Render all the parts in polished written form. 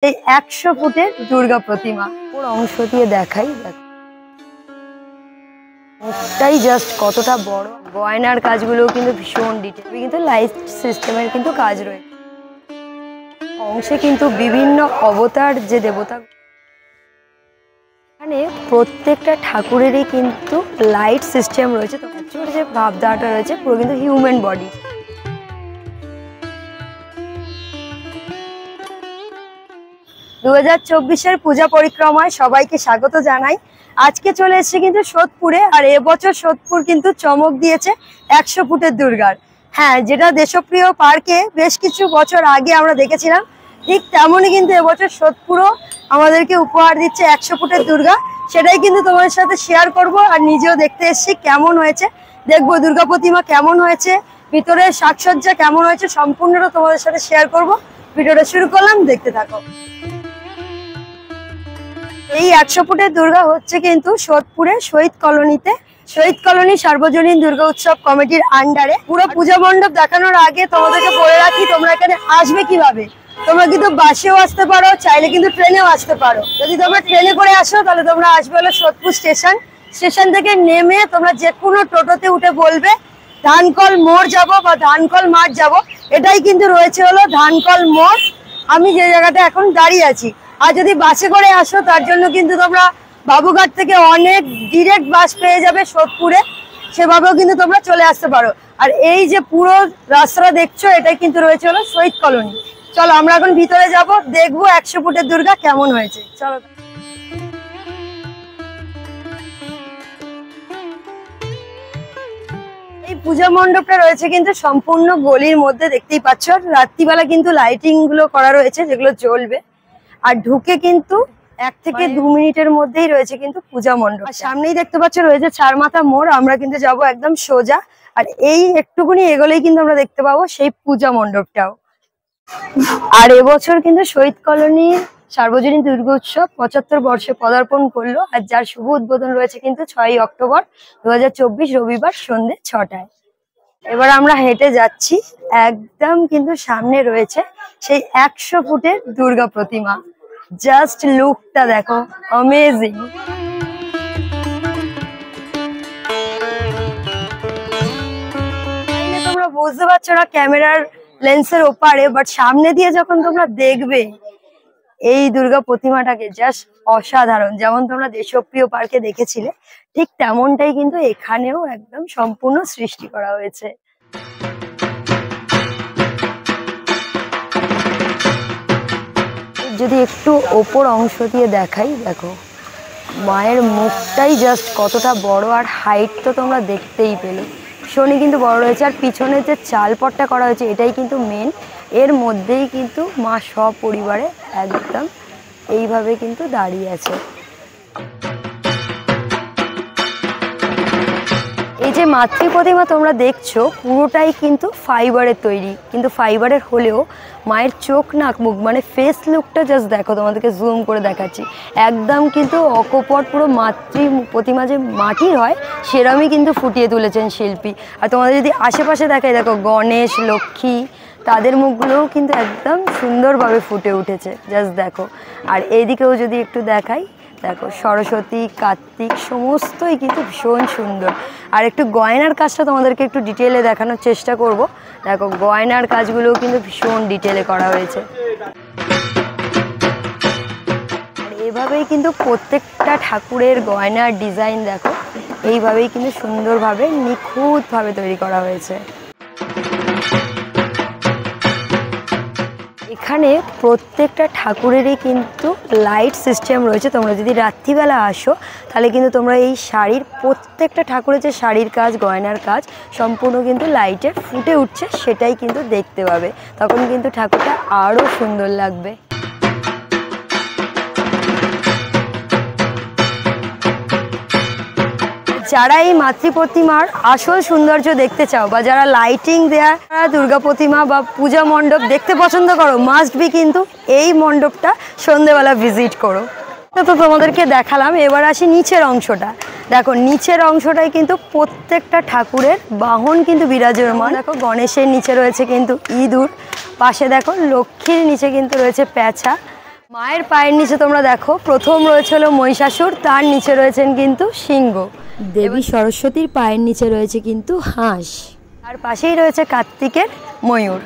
এই ১০০ ফুটের দুর্গা প্রতিমা ওর অংশ দিয়ে দেখাই। দেখো মুখটাই জাস্ট কতটা বড়, গয়নার কাজগুলো কিন্তু ভীষণ ডিটেল, কিন্তু লাইট সিস্টেমের কিন্তু কাজ রয়েছে। অংশে কিন্তু বিভিন্ন অবতার যে দেবতা, এখানে প্রত্যেকটা ঠাকুরেরই কিন্তু লাইট সিস্টেম রয়েছে। তো অ্যাকচুয়ালি যে ভাবধারাটা রয়েছে পুরো কিন্তু হিউম্যান বডি। 2024-এর পূজা পরিক্রমায় সবাইকে স্বাগত জানাই। আজকে চলে এসেছে কিন্তু সোদপুরে, আর এবছর সোদপুর কিন্তু চমক দিয়েছে ১০০ ফুটের দুর্গার। হ্যাঁ, যেটা দেশপ্রিয় পার্কে বেশ কিছু বছর আগে আমরা দেখেছিলাম, ঠিক তেমনই কিন্তু এবছর সোদপুরও আমাদেরকে উপহার দিচ্ছে ১০০ ফুটের দুর্গা। সেটাই কিন্তু তোমাদের সাথে শেয়ার করব, আর নিজেও দেখতে এসেছি কেমন হয়েছে, দেখবো দুর্গা প্রতিমা কেমন হয়েছে, ভিতরে সাজসজ্জা কেমন হয়েছে, সম্পূর্ণটা তোমাদের সাথে শেয়ার করব। ভিডিওটা শুরু করলাম, দেখতে থাকো। এই ১০০ ফুটের দুর্গা হচ্ছে কিন্তু সোদপুরে শহীদ কলোনিতে, শহীদ কলোনি সার্বজনীন দুর্গা উৎসব কমিটির আন্ডারে। পুরো পূজা মণ্ডপ দেখানোর আগে তোমাদেরকে বলে রাখি তোমরা এখানে আসবে কিভাবে। তোমরা কিন্তু বাসেও আসতে পারো, চাইলে কিন্তু ট্রেনেও আসতে পারো। যদি তোমরা ট্রেনে করে আসো তাহলে তোমরা আসবে হলো সোদপুর স্টেশন থেকে নেমে তোমরা যে কোনো টোটোতে উঠে বলবে ধানকল মোড় যাব বা ধানকল মাঠ যাব। এটাই কিন্তু রয়েছে হলো ধানকল মোড়, আমি যে জায়গাটা এখন দাঁড়িয়ে আছি। আর যদি বাসে করে আসো তার জন্য কিন্তু তোমরা বাবুঘাট থেকে অনেক ডিরেক্ট বাস পেয়ে যাবে সোদপুরে, সেভাবেও কিন্তু তোমরা চলে আসতে পারো। আর এই যে পুরো রাস্তাটা দেখছো এটাই কিন্তু রয়েছে হলো শহীদ কলোনি। চলো আমরা এখন ভিতরে যাব, দেখবো ১০০ ফুটের দুর্গা কেমন হয়েছে। চলো। এই পূজা মণ্ডপটা রয়েছে কিন্তু সম্পূর্ণ গলির মধ্যে, দেখতেই পাচ্ছ। রাত্রিবেলা কিন্তু লাইটিং গুলো করা রয়েছে যেগুলো জ্বলবে, আর ঢুকে কিন্তু ১ থেকে ২ মিনিটের মধ্যেই রয়েছে কিন্তু পূজা মণ্ডপ। আর সামনেই দেখতে পাচ্ছ রয়েছে চারমাথা মোড়, আমরা কিন্তু যাব একদম সোজা। আর এই একটুকুনি এগোলেই কিন্তু আমরা দেখতে পাবো সেই পূজা মণ্ডপটাও। আর এবছর কিন্তু শহীদ কলোনির সার্বজনীন দুর্গা উৎসব ৭৫ বর্ষে পদার্পণ করলো, আর যার শুভ উদ্বোধন রয়েছে কিন্তু ৬ই অক্টোবর ২০২৪ রবিবার সন্ধ্যে ৬টায়। এবার আমরা হেঁটে যাচ্ছি, একদম কিন্তু সামনে রয়েছে সেই ১০০ ফুটের দুর্গা প্রতিমা। জাস্ট লুকটা দেখো, অ্যামেজিং। তোমরা বুঝতে পারছো না ক্যামেরার লেন্সের ওপারে, বাট সামনে দিয়ে যখন তোমরা দেখবে এই দুর্গা প্রতিমাটাকে, জাস্ট অসাধারণ। যেমন তোমরা দেশপ্রিয় পার্কে দেখেছিলে, ঠিক তেমনটাই কিন্তু এখানেও একদম সম্পূর্ণ সৃষ্টি করা হয়েছে। যদি একটু ওপর অংশ দিয়ে দেখাই, দেখো মায়ের মুখটাই জাস্ট কতটা বড়, আর হাইট তো তোমরা দেখতেই পেলে ভীষণই কিন্তু বড় রয়েছে। আর পিছনে যে চালপটটা করা হয়েছে এটাই কিন্তু মেন, এর মধ্যেই কিন্তু মা সপরিবারে একদম এইভাবে কিন্তু দাঁড়িয়ে আছে। এই যে মাতৃ প্রতিমা তোমরা দেখছো পুরোটাই কিন্তু ফাইবারের তৈরি, কিন্তু ফাইবারের হলেও মায়ের চোখ নাক মুখ মানে ফেস লুকটা জাস্ট দেখো, তোমাদেরকে জুম করে দেখাচ্ছি। একদম কিন্তু অকপট, পুরো মাতৃ প্রতিমা যে মাটির হয় সেরমই কিন্তু ফুটিয়ে তুলেছেন শিল্পী। আর তোমাদের যদি আশেপাশে দেখাই, দেখো গণেশ, লক্ষ্মী, তাদের মুখগুলোও কিন্তু একদম সুন্দরভাবে ফুটে উঠেছে, জাস্ট দেখো। আর এইদিকেও যদি একটু দেখাই, দেখো সরস্বতী, কার্তিক সমস্তই কিন্তু ভীষণ সুন্দর। আর একটু গয়নার কাজটা তোমাদেরকে একটু ডিটেলে দেখানোর চেষ্টা করব। দেখো গয়নার কাজগুলোও কিন্তু ভীষণ ডিটেলে করা হয়েছে। আর এভাবেই কিন্তু প্রত্যেকটা ঠাকুরের গয়নার ডিজাইন দেখো এইভাবেই কিন্তু সুন্দরভাবে নিখুঁতভাবে তৈরি করা হয়েছে। এখানে প্রত্যেকটা ঠাকুরেরই কিন্তু লাইট সিস্টেম রয়েছে। তোমরা যদি রাত্রিবেলা আসো তাহলে কিন্তু তোমরা এই শাড়ির প্রত্যেকটা ঠাকুরের যে শাড়ির কাজ, গয়নার কাজ সম্পূর্ণ কিন্তু লাইটে ফুটে উঠছে, সেটাই কিন্তু দেখতে পাবে। তখন কিন্তু ঠাকুরটা আরও সুন্দর লাগবে। যারা এই মাতৃ প্রতিমার আসল সৌন্দর্য দেখতে চাও, বা যারা লাইটিং দেয়া দুর্গা প্রতিমা বা পূজা মণ্ডপ দেখতে পছন্দ করো, মাস্ট বি কিন্তু এই মণ্ডপটা সন্ধেবেলা ভিজিট করো। তো তোমাদেরকে দেখালাম, এবার আসি নিচের অংশটা। দেখো নিচের অংশটাই কিন্তু প্রত্যেকটা ঠাকুরের বাহন কিন্তু বিরাজমান। দেখো গণেশের নিচে রয়েছে কিন্তু ইঁদুর, পাশে দেখো লক্ষ্মীর নিচে কিন্তু রয়েছে পেঁচা, মায়ের পায়ের নিচে তোমরা দেখো প্রথম রয়েছে হলো মহিষাসুর, তার নিচে রয়েছেন কিন্তু সিংহ। দেবী সরস্বতীর পায়ের নিচে রয়েছে কিন্তু হাঁস, আর পাশেই রয়েছে কার্তিকের ময়ূর।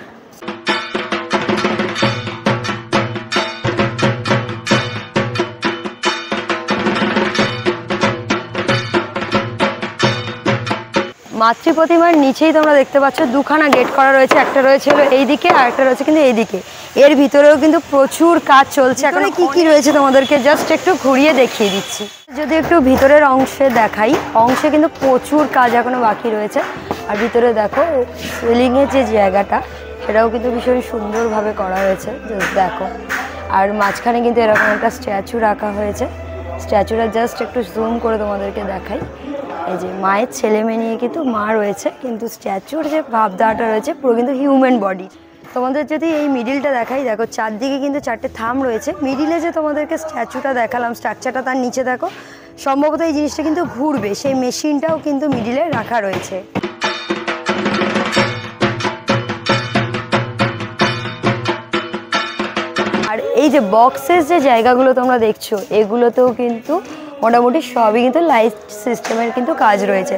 মাতৃ প্রতিমার নিচেই তোমরা দেখতে পাচ্ছ দুখানা গেট করা রয়েছে, একটা রয়েছে হলো এইদিকে আর একটা রয়েছে কিন্তু এইদিকে। এর ভিতরেও কিন্তু প্রচুর কাজ চলছে। এখন কি কি রয়েছে তোমাদেরকে জাস্ট একটু ঘুরিয়ে দেখিয়ে দিচ্ছি। যদি একটু ভিতরের অংশে দেখাই, অংশে কিন্তু প্রচুর কাজ এখনো বাকি রয়েছে। আর ভিতরে দেখো সিলিংয়ের যে জায়গাটা সেটাও কিন্তু ভীষণ সুন্দরভাবে করা হয়েছে, জাস্ট দেখো। আর মাঝখানে কিন্তু এরকম একটা স্ট্যাচু রাখা হয়েছে। স্ট্যাচুটা জাস্ট একটু জুম করে তোমাদেরকে দেখাই। এই যে মায়ের ছেলে মেয়ে নিয়ে কিন্তু মা রয়েছে, কিন্তু স্ট্যাচুর যে ভাবধারাটা রয়েছে পুরো কিন্তু হিউম্যান বডি। তোমাদের যদি এই মিডিলটা দেখাই, দেখো চারদিকে কিন্তু চারটে থাম রয়েছে। মিডিলে যে তোমাদেরকে স্ট্যাচুটা দেখালাম, স্ট্রাকচারটা তার নিচে দেখো সম্ভবত এই জিনিসটা কিন্তু ঘুরবে, সেই মেশিনটাও কিন্তু মিডিলে রাখা রয়েছে। আর এই যে বক্সের যে জায়গাগুলো তোমরা দেখছো, এগুলোতেও কিন্তু মোটামুটি সবই কিন্তু লাইট সিস্টেমের কিন্তু কাজ রয়েছে।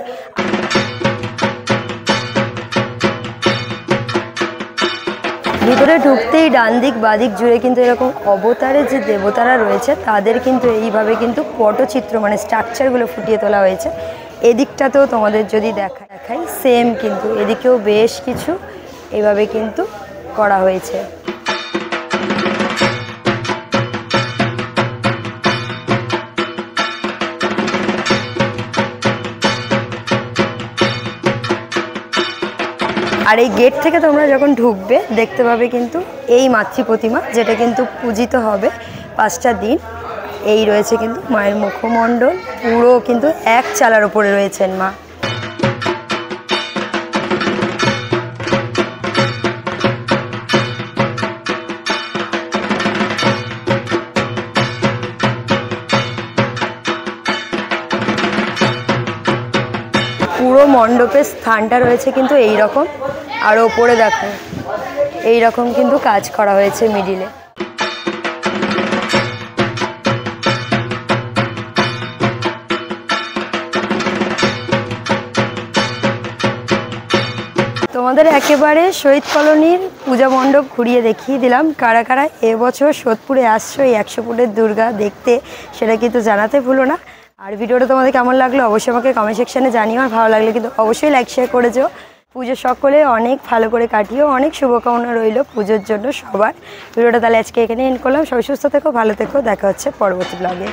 ভিতরে ঢুকতেই ডান দিক বাদিক জুড়ে কিন্তু এরকম অবতারের যে দেবতারা রয়েছে তাদের কিন্তু এইভাবে কিন্তু পটচিত্র মানে স্ট্রাকচারগুলো ফুটিয়ে তোলা হয়েছে। এদিকটাতেও তোমাদের যদি দেখাই সেম, কিন্তু এদিকেও বেশ কিছু এইভাবে কিন্তু করা হয়েছে। আর এই গেট থেকে তোমরা যখন ঢুকবে দেখতে পাবে কিন্তু এই মাতৃ প্রতিমা, যেটা কিন্তু পূজিত হবে 5টা দিন। এই রয়েছে কিন্তু মায়ের মুখমণ্ডল, পুরো কিন্তু এক চালার উপরে রয়েছেন মা। পুরো মণ্ডপের স্থানটা রয়েছে কিন্তু এই রকম, আর ওপরে দেখো এই রকম কিন্তু কাজ করা হয়েছে মিডিলে। তোমাদের একেবারে শহীদ কলোনির পূজা মণ্ডপ ঘুরিয়ে দেখিয়ে দিলাম। কারা কারা এবছর সোদপুরে আসছো এই 100 ফুটের দুর্গা দেখতে, সেটা কিন্তু জানাতে ভুলো না। আর ভিডিওটা তোমাদের কেমন লাগলো অবশ্যই আমাকে কমেন্ট সেকশানে জানিও। আর ভালো লাগলে কিন্তু অবশ্যই লাইক শেয়ার করে যেও। পুজো সকলে অনেক ভালো করে কাটিও, অনেক শুভকামনা রইল পুজোর জন্য সবার। ভিডিওটা তাহলে আজকে এখানে এন্ড করলাম। সবাই সুস্থ থেকো, ভালো থেকো, দেখা হচ্ছে পরবর্তী ব্লগে।